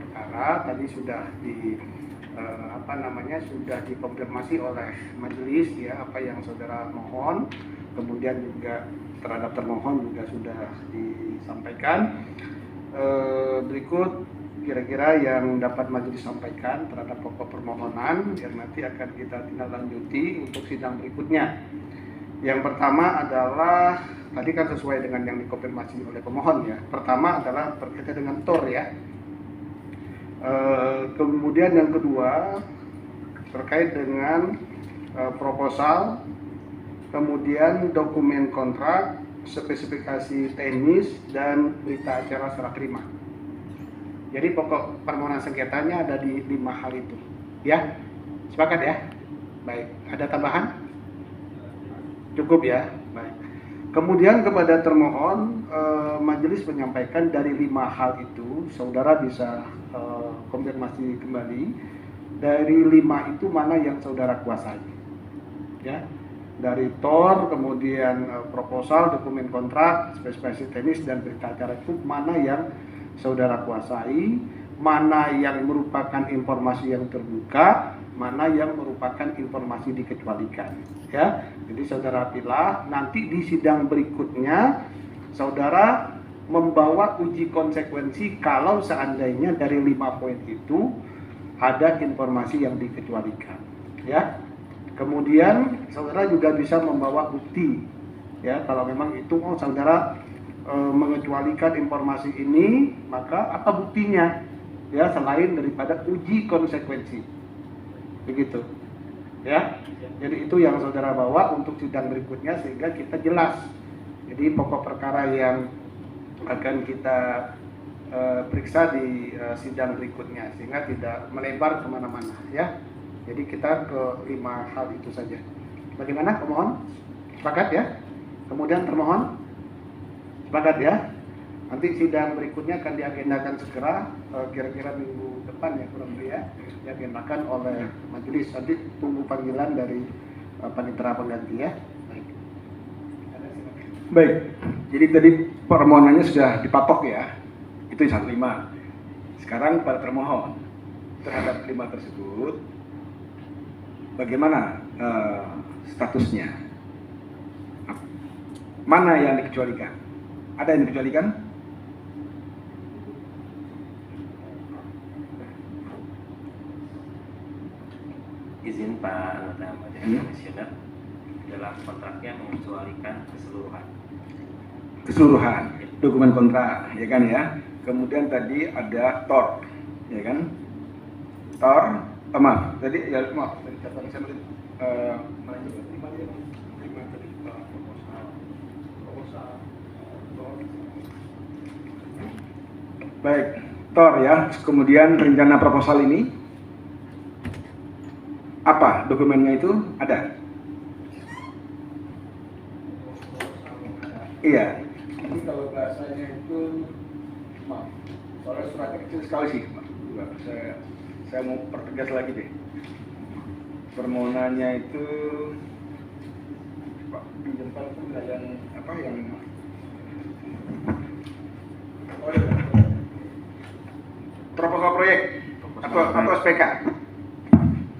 perkara tadi sudah sudah dikonfirmasi oleh majelis ya apa yang saudara mohon, kemudian juga terhadap termohon juga sudah disampaikan. Berikut kira-kira yang dapat majelis sampaikan terhadap pokok permohonan yang nanti akan kita tindak lanjuti untuk sidang berikutnya. Yang pertama adalah tadi kan sesuai dengan yang dikonfirmasi oleh pemohon ya. Pertama adalah berkaitan dengan TOR ya. Kemudian yang kedua terkait dengan proposal, kemudian dokumen kontrak, spesifikasi teknis, dan berita acara serah terima. Jadi pokok permohonan sengketanya ada di 5 hal itu. Ya, sepakat ya? Baik, ada tambahan? Cukup ya? Baik. Kemudian kepada termohon, majelis menyampaikan dari 5 hal itu, saudara bisa konfirmasi kembali dari 5 itu mana yang saudara kuasai. Ya, dari TOR, kemudian proposal, dokumen kontrak, spesifikasi teknis, dan berita acara itu mana yang saudara kuasai, mana yang merupakan informasi yang terbuka, mana yang merupakan informasi dikecualikan. Ya, jadi saudara pilih. Nanti di sidang berikutnya saudara membawa uji konsekuensi kalau seandainya dari 5 poin itu ada informasi yang dikecualikan. Ya. Kemudian saudara juga bisa membawa bukti. Ya, kalau memang itu saudara mengecualikan informasi ini, maka apa buktinya? Ya, selain daripada uji konsekuensi. Begitu. Ya. Jadi itu yang saudara bawa untuk sidang berikutnya sehingga kita jelas. Jadi pokok perkara yang akan kita periksa di sidang berikutnya sehingga tidak melebar kemana-mana ya. Jadi kita ke 5 hal itu saja. Bagaimana pemohon? Sepakat ya? Kemudian termohon? Sepakat ya? Nanti sidang berikutnya akan diagendakan segera, kira-kira minggu depan ya kurang lebih ya, diagendakan oleh majelis. Nanti tunggu panggilan dari panitera pengganti ya. Baik, jadi tadi permohonannya sudah dipatok ya, itu 5. Sekarang pada termohon terhadap 5 tersebut, bagaimana statusnya? Mana yang dikecualikan? Ada yang dikecualikan? Izin Pak Anggota Majelis Komisioner, dalam kontraknya mengecualikan keseluruhan dokumen kontrak ya kan ya. Kemudian tadi ada TOR ya kan, TOR tadi catatan saya baik, TOR ya. Kemudian rencana proposal ini apa dokumennya itu ada? Iya. Ini kalau bahasanya itu, maaf, soalnya suratnya kecil sekali sih, Pak. Saya mau pertegas lagi deh. Permohonannya itu, Pak, pinjamkan itu yang apa yang? Oh iya. Proposal proyek atau SPK?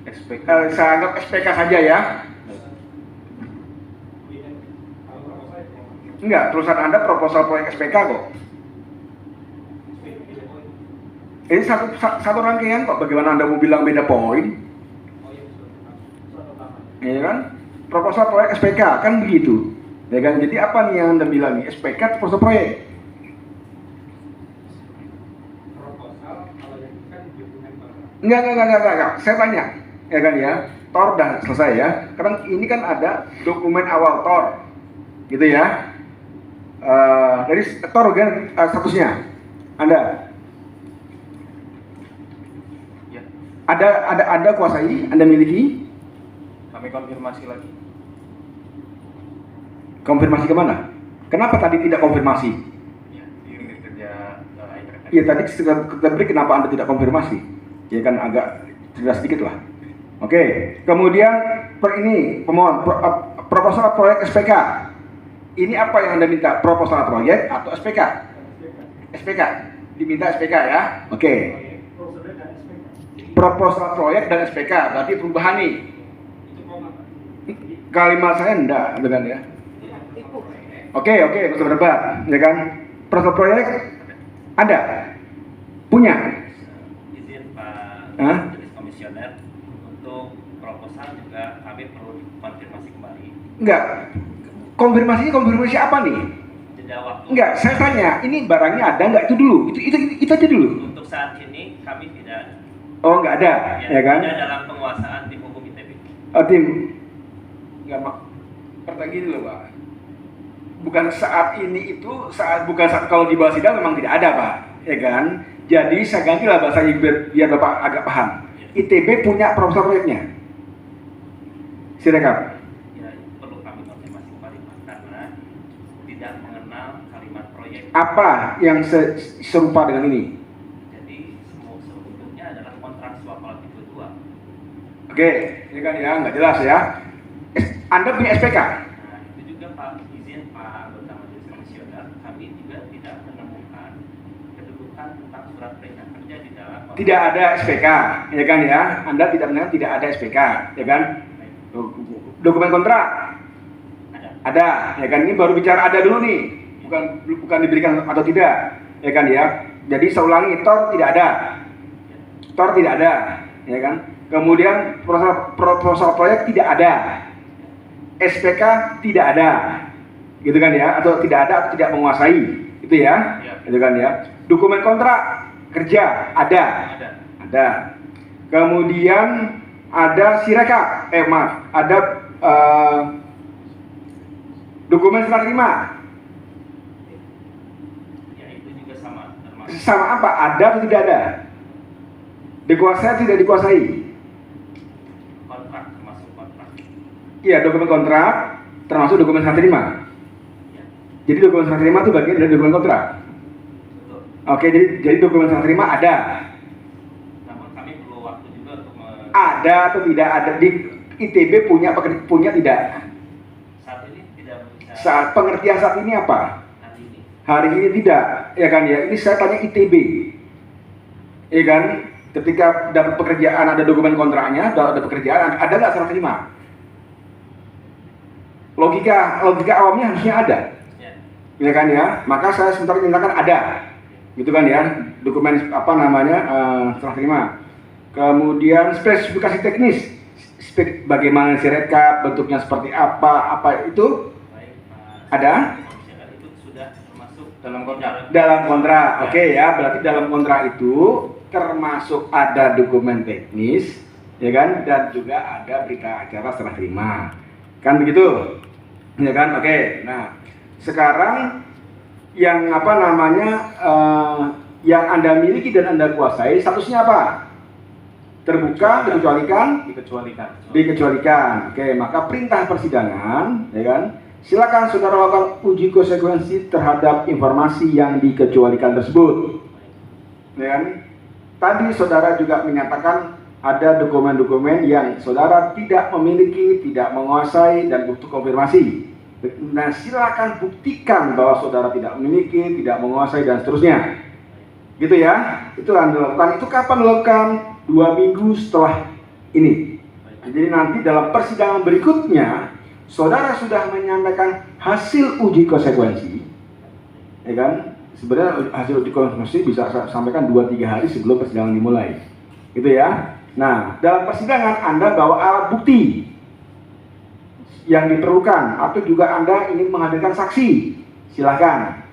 SPK. Saya anggap SPK saja ya. Enggak, tulisan Anda proposal proyek SPK kok. Ini satu rangkaian kok, bagaimana Anda mau bilang beda poin? Iya kan? Proposal proyek SPK, kan begitu. Ya kan? Jadi apa nih yang Anda bilang nih? SPK atau proposal proyek? Enggak. Saya tanya, ya kan ya? TOR dah selesai ya. Karena ini kan ada dokumen awal TOR, gitu ya. Dari TOR kan statusnya Anda Ya. Ada kuasai, Anda miliki? Kami konfirmasi lagi. Konfirmasi ke mana? Kenapa tadi tidak konfirmasi? Ya, di unit kerja Iya tadi tadi kenapa Anda tidak konfirmasi? Ya kan agak jelas sedikit lah. Oke, kemudian pemohon proposal proyek SPK. Ini apa yang Anda minta? Proposal proyek atau SPK? SPK. Diminta SPK ya? Oke. proposal proyek dan SPK, berarti perubahan nih. Kalimat saya enggak, dengan ya. Oke, nggak usah berdebat, ya kan? Proposal proyek ada, punya. Izin Pak Jenis Komisioner, untuk proposal juga kami perlu konfirmasi kembali. Enggak, konfirmasi apa nih? Jeda waktu. Enggak, saya tanya, ini barangnya ada nggak itu dulu? Itu aja dulu. Untuk saat ini kami tidak. Oh, nggak ada, ya kan? Tidak dalam penguasaan tim hukum ITB. Tim nggak pertanyaan gini loh Pak, bukan saat ini itu bukan saat kalau di bawah sidang memang tidak ada Pak, ya kan? Jadi saya gantilah bahasanya biar Bapak agak paham. ITB punya proposal proyeknya. Sirekap. Ya, perlu kami konfirmasi kembali Pak, karena tidak mengenal kalimat proyek. Apa yang serupa dengan ini? Jadi sebetulnya adalah kontrak swap tipe 2. Oke, ini kan ya nggak jelas ya. Anda punya SPK? Nah, itu juga Pak, izin Pak anggota Majelis Komisioner, kami juga tidak menemukan kedudukan tentang surat perintah kerja di dalam. Tidak ada SPK, ya kan ya? Anda tidak menemukan tidak ada SPK, ya kan? Dokumen kontrak ada, ya kan? Ini baru bicara ada dulu nih, bukan diberikan atau tidak, ya kan ya? Jadi saya ulangi, TOR tidak ada, ya kan? Kemudian proposal proyek tidak ada. SPK tidak ada, gitu kan ya, atau tidak ada atau tidak menguasai, itu ya, gitu kan ya. Dokumen kontrak kerja ada. Kemudian ada sirekap, ada dokumen serah terima. Ya, itu juga sama. Sama apa? Ada atau tidak ada? Dikuasai atau tidak dikuasai? Kontrak termasuk kontrak. Iya, dokumen kontrak termasuk dokumen serah terima. Ya. Jadi dokumen serah terima itu bagian dari dokumen kontrak. Betul. Oke, jadi dokumen serah terima ada. Namun kami perlu waktu juga untuk Ada atau tidak ada di ITB punya tidak? saat ini tidak bisa. Saat pengertian saat ini apa? Hari ini. Hari ini tidak, ya kan ya. Ini saya tanya ITB, ya kan? Ketika dapat pekerjaan ada dokumen kontraknya, ada pekerjaan ada nggak serah terima? Logika awamnya harusnya ada, ya kan ya. Maka saya sebentar tinggalkan ada, gitu kan ya. Dokumen serah terima. Kemudian spesifikasi teknis, bagaimana sirekap, bentuknya seperti apa itu Baik, Pak. ada Komisioner, itu sudah termasuk Dalam kontrak. dalam kontrak. Oke ya, berarti dalam kontrak itu termasuk ada dokumen teknis, ya kan, dan juga ada berita acara serah terima, kan begitu, ya kan? Oke, nah sekarang yang yang Anda miliki dan Anda kuasai statusnya apa? Terbuka, dikecualikan. Oke, maka perintah persidangan, ya kan? Silakan saudara lakukan uji konsekuensi terhadap informasi yang dikecualikan tersebut, ya kan? Tadi saudara juga menyatakan ada dokumen-dokumen yang saudara tidak memiliki, tidak menguasai, dan butuh konfirmasi. Nah, silakan buktikan bahwa saudara tidak memiliki, tidak menguasai, dan seterusnya. Gitu ya, itu yang dilakukan. Itu kapan dilakukan? 2 minggu setelah ini. Jadi nanti dalam persidangan berikutnya, saudara sudah menyampaikan hasil uji konsekuensi, ya kan? Sebenarnya hasil uji konsekuensi bisa sampaikan 2-3 hari sebelum persidangan dimulai, gitu ya. Nah, dalam persidangan Anda bawa alat bukti yang diperlukan, atau juga Anda ingin menghadirkan saksi, silakan,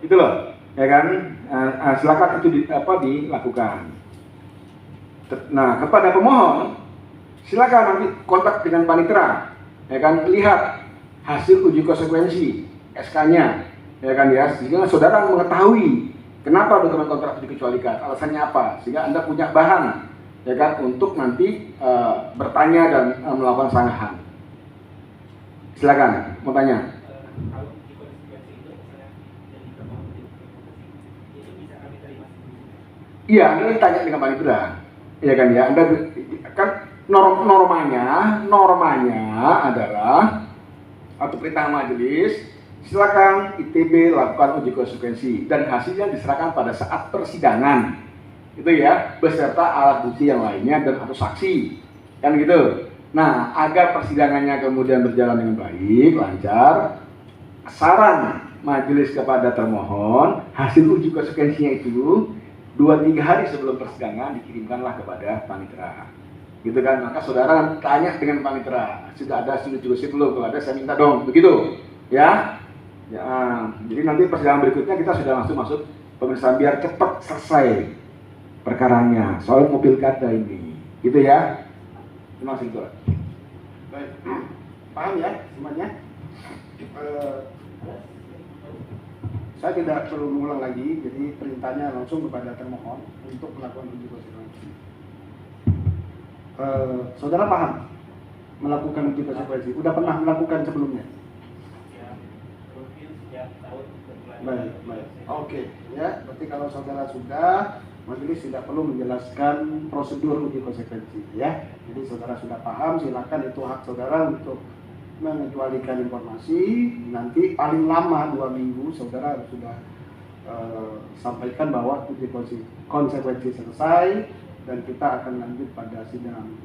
gitu loh, ya kan? Silakan itu dilakukan. Nah, kepada pemohon, silakan nanti kontak dengan panitera, ya kan, lihat hasil uji konsekuensi SK-nya, ya kan ya, sehingga saudara mengetahui kenapa dokumen kontrak dikecualikan, alasannya apa, sehingga Anda punya bahan, ya kan, untuk nanti bertanya dan melakukan sanggahan. Silakan, mau tanya. Iya, Anda tanya dengan panitera. Ya kan ya, Anda kan normanya adalah atau perintah majelis, silakan ITB lakukan uji konsekuensi dan hasilnya diserahkan pada saat persidangan. itu ya, beserta alat bukti yang lainnya dan atau saksi, kan gitu. Nah, agar persidangannya kemudian berjalan dengan baik, lancar, saran majelis kepada termohon, hasil uji konsekuensinya itu 2-3 hari sebelum persidangan dikirimkanlah kepada panitera. Gitu kan, maka saudara tanya dengan panitera, sudah ada studi judisi belum? Kalau ada saya minta dong, begitu ya. Ya, jadi nanti persidangan berikutnya kita sudah langsung masuk pemeriksaan biar cepat selesai perkaranya soal mobil kada ini, gitu ya. Terima kasih. Baik, paham ya semuanya? Saya tidak perlu mengulang lagi, jadi perintahnya langsung kepada termohon untuk melakukan uji konsekuensi. Saudara paham melakukan uji konsekuensi? Udah pernah melakukan sebelumnya? Ya, mungkin setiap tahun berbulan. Baik. Oke, ya. Berarti kalau saudara sudah, majelis tidak perlu menjelaskan prosedur uji konsekuensi, ya. Jadi saudara sudah paham, silakan, itu hak saudara untuk mengecualikan informasi. Nanti paling lama 2 minggu saudara sudah sampaikan bahwa uji konsekuensi selesai dan kita akan lanjut pada sidang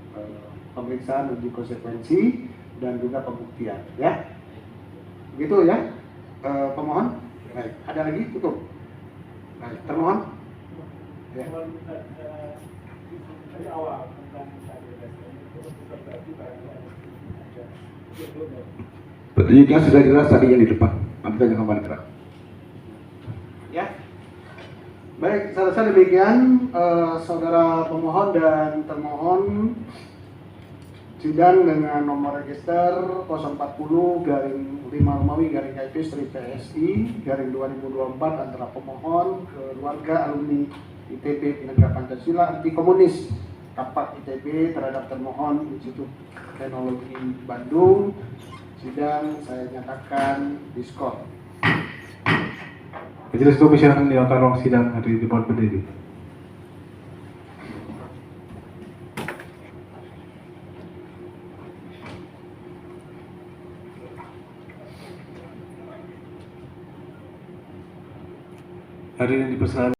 pemeriksaan uji konsekuensi dan juga pembuktian, ya. Begitu ya, pemohon. Baik, ada lagi? Cukup. Baik, termohon. Ya. Petunjuknya sudah jelas tadi yang di depan. Nanti tanya sama panitera. Ya. Baik, selesai demikian saudara pemohon dan termohon sidang dengan nomor register 040-5 Romawi /KIP/PSI/2024 antara pemohon keluarga alumni ITB Bhinneka Pancasila Anti Komunis Kapak ITB terhadap termohon Institut Teknologi Bandung. Sidang saya nyatakan diskon. Majelis Komisi akan menyewakan ruang sidang hari di depan berdiri. Hadirin dipersilakan.